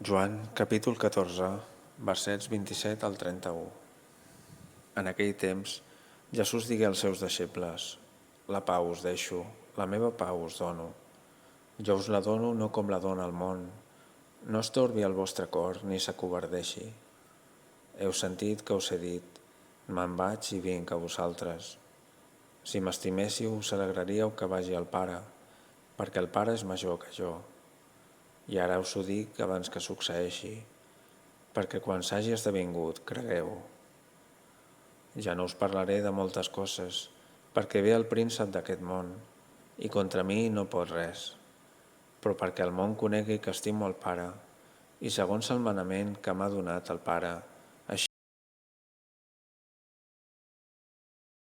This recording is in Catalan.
Joan, capítol 14, versets 27 al 31. En aquell temps, Jesús digué als seus deixebles: La pau us deixo, la meva pau us dono. Jo us la dono no com la dona el món. No es torbi el vostre cor ni s'acovardeixi. Heu sentit que us he dit: Me'n vaig i vinc a vosaltres. Si m'estiméssiu, us alegraríeu que vagi al Pare, perquè el Pare és major que jo. I ara us ho dic abans que succeeixi, perquè quan s'hagi esdevingut, cregueu. Ja no us parlaré de moltes coses, perquè ve el príncep d'aquest món, i contra mi no pot res. Però perquè el món conegui que estimo el Pare, i segons el manament que m'ha donat el Pare,